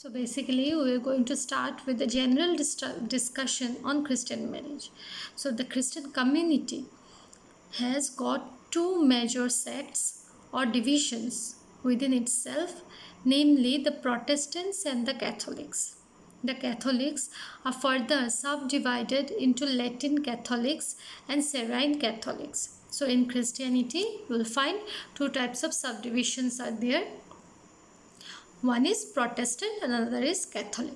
So basically, we are going to start with the general discussion on Christian marriage. So the Christian community has got two major sects or divisions within itself, namely the Protestants and the Catholics. The Catholics are further subdivided into Latin Catholics and Syrian Catholics. So in Christianity, you will find two types of subdivisions are there. One is Protestant and another is Catholic.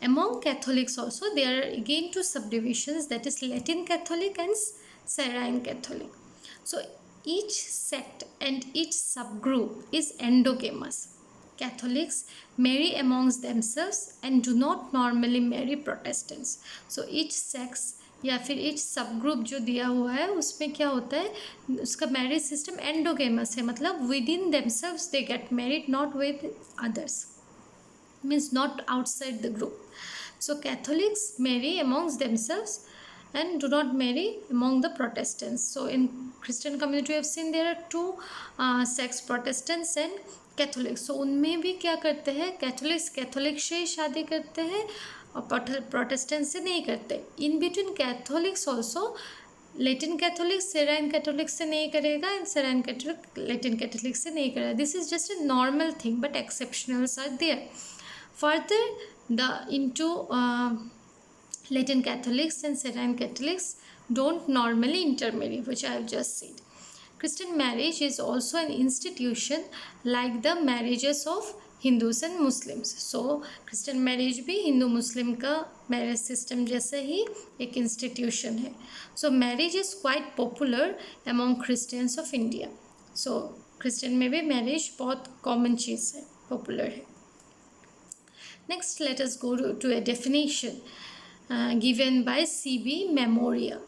Among Catholics also there are again two subdivisions, that is Latin Catholic and Syrian Catholic. So each sect and each subgroup is endogamous. Catholics marry amongst themselves and do not normally marry Protestants. So each sex या फिर each subgroup जो दिया हुआ है उसमें क्या होता है, उसका मैरिज सिस्टम एंडोगेमस है, मतलब with in themselves they get married, not with others, means not outside the group. So Catholics marry amongst themselves and do not marry among the Protestants. So in Christian community we have seen there are two sects, Protestants and Catholics. So उनमें भी क्या करते हैं, Catholics Catholic से ही शादी करते हैं और प्रोटेस्टेंट से नहीं करते. In between Catholics also Latin Catholic Syrian Catholic से नहीं करेगा and Syrian Catholic Latin Catholic से नहीं करेगा. This is just a normal thing but exceptionals are there. Further, the into Latin Catholics and Syrian Catholics don't normally intermarry, which I have just said. Christian marriage is also an institution like the marriages of Hindus and Muslims. So Christian marriage भी हिंदू मुस्लिम का marriage system जैसे ही एक institution है. So marriage is quite popular among Christians of India. So Christian में भी marriage बहुत common चीज़ है, popular है. Next, let us go to a definition given by C.B. Memoria.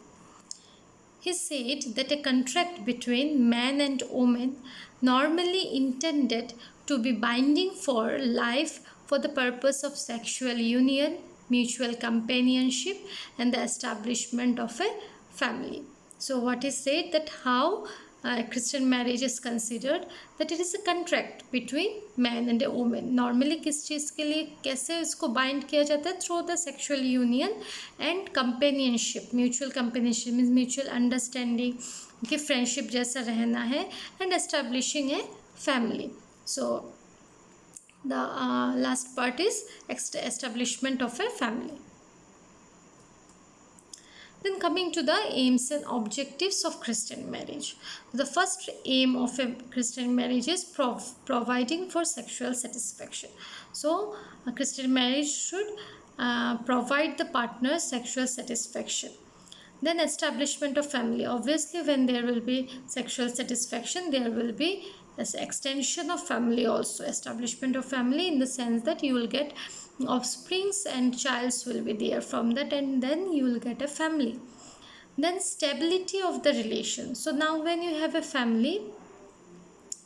He said that a contract between man and woman, normally intended to be binding for life for the purpose of sexual union, mutual companionship, and the establishment of a family. So what is said that how Christian marriage is considered, that it is a contract between man and a woman. Normally किस चीज़ के लिए कैसे इसको bind किया जाता है, through the sexual union and companionship. Mutual companionship means mutual understanding कि friendship जैसा रहना है, and establishing a family. So the last part is establishment of a family. Then coming to the aims and objectives of Christian marriage. The first aim of a Christian marriage is providing for sexual satisfaction. So a Christian marriage should provide the partner sexual satisfaction. Then establishment of family. Obviously when there will be sexual satisfaction, there will be this extension of family also. Establishment of family in the sense that you will get offsprings and childs will be there from that, and then you will get a family. Then stability of the relation. So now when you have a family,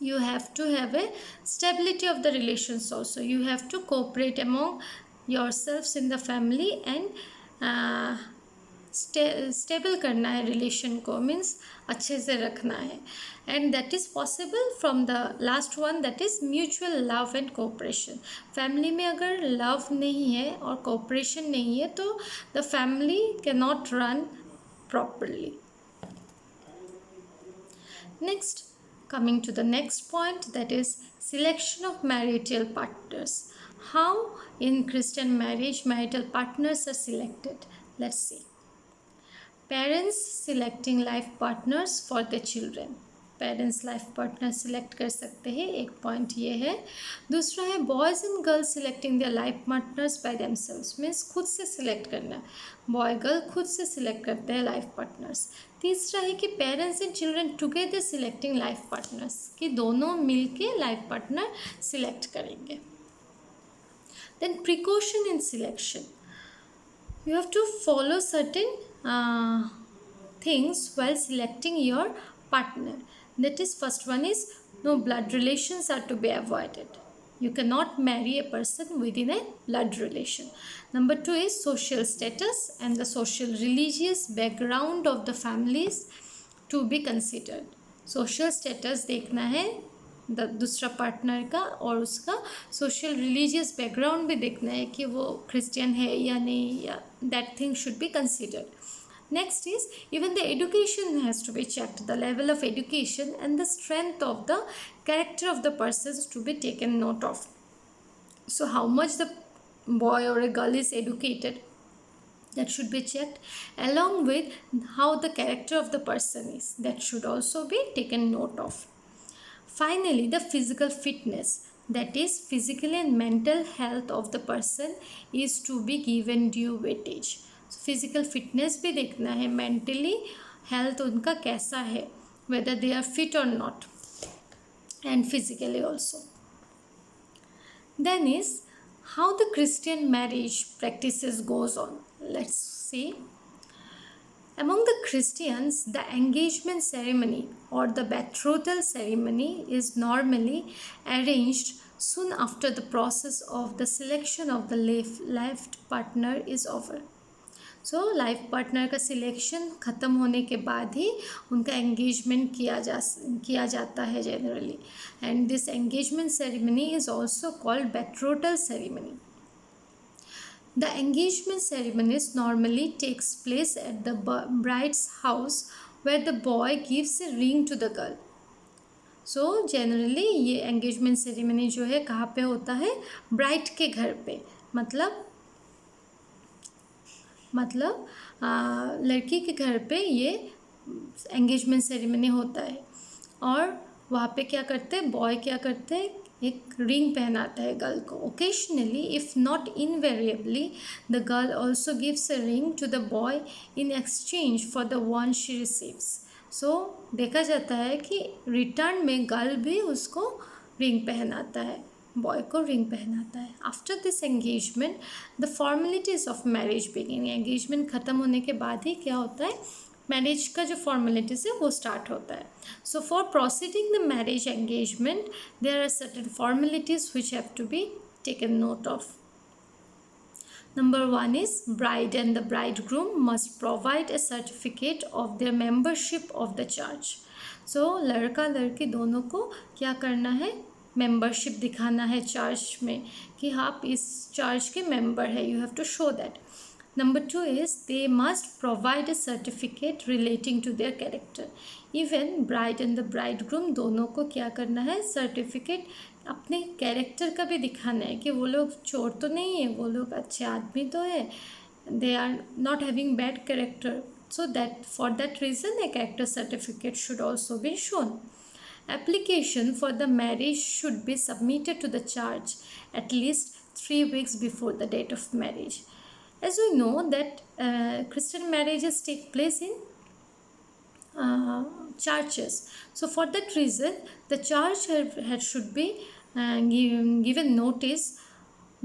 you have to have a stability of the relations also. You have to cooperate among yourselves in the family and stable करना है relation को, means अच्छे से रखना है. And that is possible from the last one, that is mutual love and cooperation. Family में अगर love नहीं है और कोऑपरेशन नहीं है तो the family can not run properly. Next, coming to the next point, that is selection of marital partners. How in Christian marriage marital partners are selected? Let's see. Parents selecting life partners for their children. Parents life partner select कर सकते हैं, एक point ये है. दूसरा है boys and girls selecting their life partners by themselves, means खुद से सिलेक्ट करना. बॉय गर्ल खुद से सिलेक्ट करते हैं लाइफ पार्टनर्स. तीसरा है कि parents and children together selecting life partners, कि दोनों मिल के लाइफ पार्टनर सिलेक्ट करेंगे. Then precaution in selection. You have to follow certain things while selecting your partner. That is, first one is no blood relations are to be avoided. You cannot marry a person within a blood relation. Number two is social status and the social religious background of the families to be considered. Social status देखना है दूसरा partner का, और उसका social religious background भी देखना है कि वो क्रिश्चियन है या नहीं, या that thing should be considered. Next is, even the education has to be checked, the level of education and the strength of the character of the person is to be taken note of. So how much the boy or a girl is educated, that should be checked, along with how the character of the person is, that should also be taken note of. Finally, the physical fitness, that is physical and mental health of the person, is to be given due weightage. Physical fitness भी देखना है, mentally health उनका कैसा है, whether they are fit और not, and physically also. Then is how the Christian marriage practices goes on. Let's see. Among the Christians, the engagement ceremony or the betrothal ceremony is normally arranged soon after the process of the selection of the life partner is over. So life partner का selection ख़त्म होने के बाद ही उनका engagement किया जाता है generally, and this engagement ceremony is also called betrothal ceremony. The engagement ceremonies normally takes place at the bride's house where the boy gives a ring to the girl. So generally ये engagement ceremony जो है कहाँ पे होता है, bride के घर पे, मतलब लड़की के घर पे ये एंगेजमेंट सेरेमनी होता है. और वहाँ पे क्या करते हैं, बॉय क्या करते हैं, एक रिंग पहनाता है गर्ल को. Occasionally if not invariably the girl also gives a ring to the boy in exchange for the one she receives. So देखा जाता है कि रिटर्न में गर्ल भी उसको रिंग पहनाता है, बॉय को रिंग पहनाता है. After this engagement the formalities of marriage begin. Engagement ख़त्म होने के बाद ही क्या होता है, मैरिज का जो फॉर्मेलिटीज़ है वो स्टार्ट होता है. So for proceeding the marriage engagement there are certain formalities which have to be taken note of. Number 1 is bride and the bridegroom must provide a certificate of their membership of the church. So लड़का लड़की दोनों को क्या करना है, membership दिखाना है church में कि आप इस चर्च के मेंबर है. You have to show that. Number 2 is they must provide a certificate relating to their character. Even bride and the bridegroom दोनों को क्या करना है, सर्टिफिकेट अपने कैरेक्टर का भी दिखाना है कि वो लोग चोर तो नहीं है, वो लोग अच्छे आदमी तो है, they are not having bad character. So that for that reason a character certificate should also be shown. Application for the marriage should be submitted to the church at least 3 weeks before the date of marriage. As we know that Christian marriages take place in churches. So for that reason the church should be given notice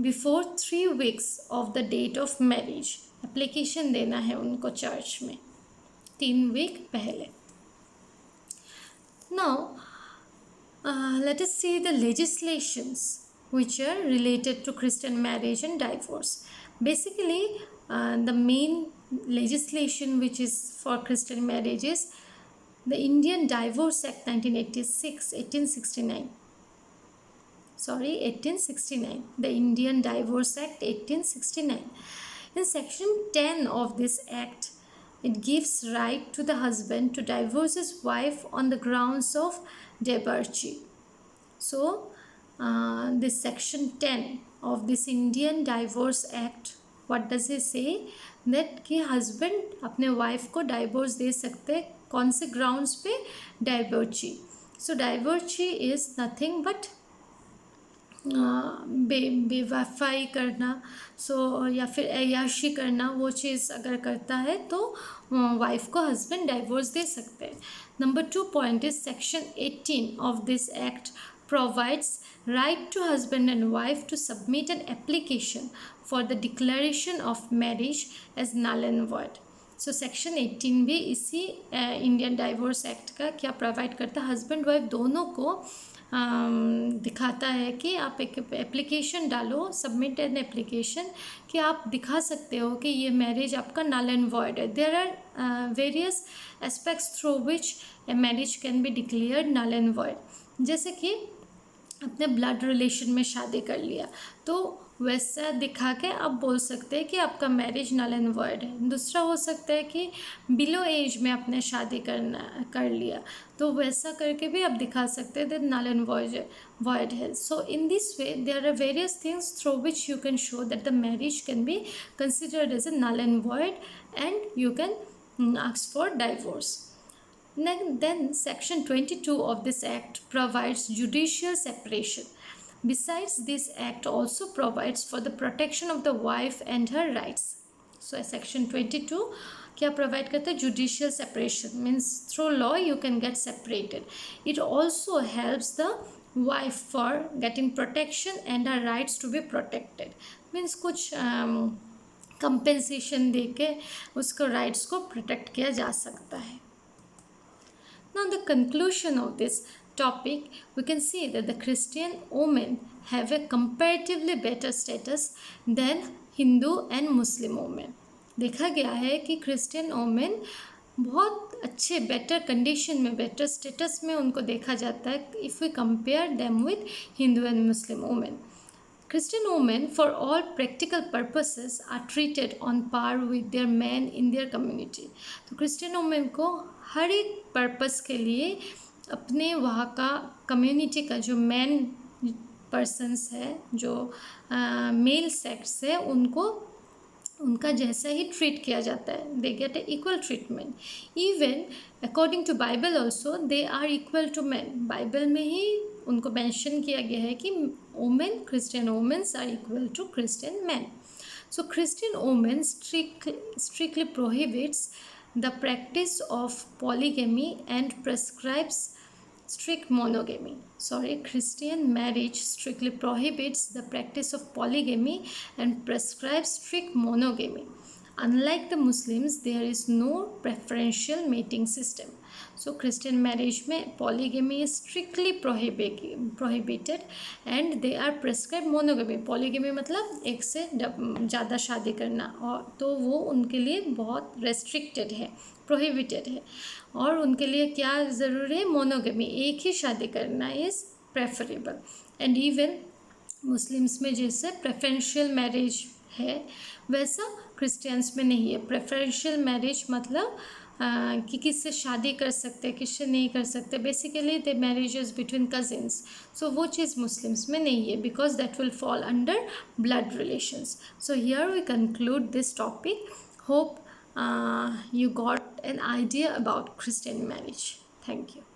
before 3 weeks of the date of marriage. Application देना है उनको church में 3 week पहले. Now let us see the legislations which are related to Christian marriage and divorce. Basically the main legislation which is for Christian marriage is the Indian Divorce Act 1869. The Indian Divorce Act 1869. In section 10 of this act, it gives right to the husband to divorce his wife on the grounds of debauchery. So this section 10 of this Indian Divorce Act, what does it say, that कि husband अपने wife को divorce दे सकते हैं, कौन से grounds पे, debauchery. So debauchery is nothing but बेवफाई करना, सो या फिर अय्याशी करना, वो चीज़ अगर करता है तो वाइफ को हस्बैंड डाइवोर्स दे सकते हैं. Number 2 point is section 18 of this act provides right to husband and wife to submit an application for the declaration of marriage as null and void. So section 18 भी इसी Indian divorce act का क्या provide करता है, husband wife दोनों को दिखाता है कि आप एक एप्लीकेशन डालो, सबमिट एन एप्लीकेशन, कि आप दिखा सकते हो कि ये मैरिज आपका नल एंड वॉइड है. There are various aspects through which a marriage can be declared null and void. जैसे कि अपने ब्लड रिलेशन में शादी कर लिया तो वैसा दिखा के आप बोल सकते हैं कि आपका मैरिज नल एंड वॉइड है। दूसरा हो सकता है कि बिलो एज में आपने शादी कर लिया तो वैसा करके भी आप दिखा सकते हैं दैट नल एंड वॉइड है। So in this way there are various things through which you can show that the marriage can be considered as a null and void and you can ask for divorce. Then section 22 of this act provides judicial separation. Besides, this act also provides for the protection of the wife and her rights. So section 22 क्या provide करता है? Judicial separation means through law you can get separated. It also helps the wife for getting protection and her rights to be protected. Means कुछ compensation दे के उसको rights को protect किया जा सकता है। Now, the conclusion of this topic, we can see that the Christian women have a comparatively better status than Hindu and Muslim women. देखा गया है कि क्रिश्चियन वोमेन बहुत अच्छे बेटर कंडीशन में बेटर स्टेटस में उनको देखा जाता है if we compare them with Hindu and Muslim women. Christian women, for all practical purposes, are treated on par with their men in their community. तो Christian women को हर एक पर्पस के लिए अपने वहाँ का कम्युनिटी का जो मैन पर्सन्स है जो मेल सेक्स है उनको उनका जैसा ही ट्रीट किया जाता है। They get a equal treatment. Even according to Bible also they are equal to man. Bible में ही उनको मेंशन किया गया है कि women Christian womens are equal to Christian man. So Christian women strictly prohibits the practice of polygamy and prescribes strict monogamy. Christian marriage strictly prohibits the practice of polygamy and prescribes strict monogamy. Unlike the Muslims, there is no preferential mating system. So Christian marriage में polygamy is strictly prohibited and they are prescribed monogamy. polygamy मतलब एक से ज़्यादा शादी करना, और तो वो उनके लिए बहुत restricted है, prohibited है। और उनके लिए क्या ज़रूरी है? मोनोगमी, एक ही शादी करना is preferable. And even Muslims में जैसे प्रेफरेंशियल मैरिज है वैसा क्रिश्चियंस में नहीं है। प्रेफरेंशियल मैरिज मतलब कि किससे शादी कर सकते किससे नहीं कर सकते, basically the marriages between cousins. So वो चीज़ मुस्लिम्स में नहीं है because that will fall under blood relations. So here we conclude this topic. Hope you got an idea about Christian marriage. Thank you.